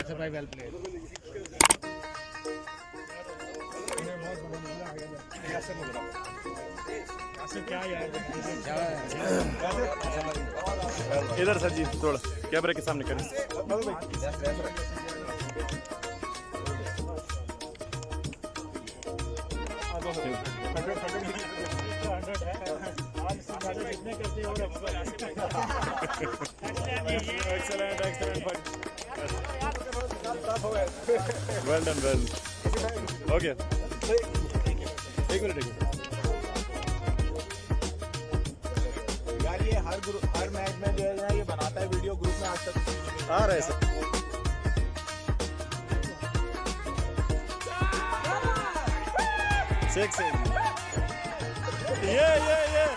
अच्छा भाई, well played. क्या यार, इधर सर जी थोड़ा कैमरे के सामने करें। Excellent, excellent. Well done, well. Okay. एक मिनट। यार ये हर मैच में जो है ना ये बनाता है वीडियो, ग्रुप में आज तक आ रहा है sir. Six. Yeah. Yeah.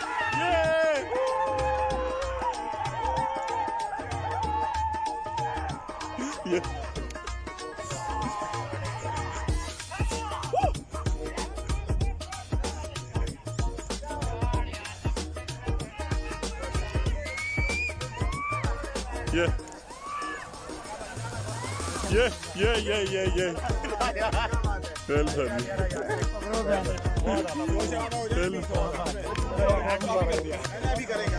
Well done. अभी करेंगे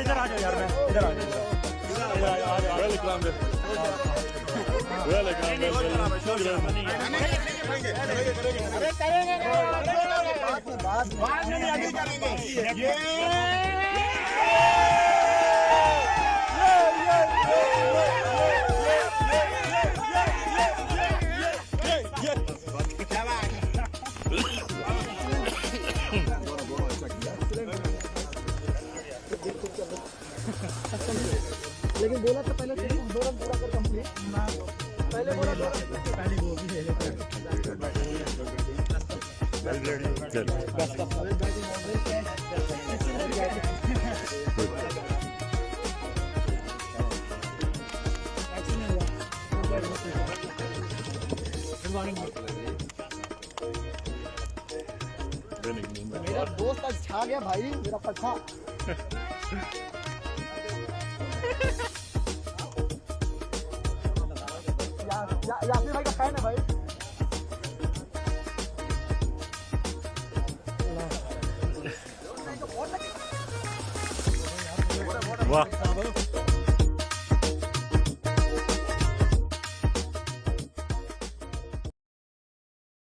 इधर आ जाओ यार, मैं इधर आ जाओ। बाद में अभी करेंगे ये। लेकिन बोला तो पहले दो रन पूरा कर कंप्लीट। पहले बोला पहले वो भी ले लेते हैं। मेरा दोस्त आज छा गया भाई, मेरा पछा। यासिर भाई का फैन है भाई। वाह।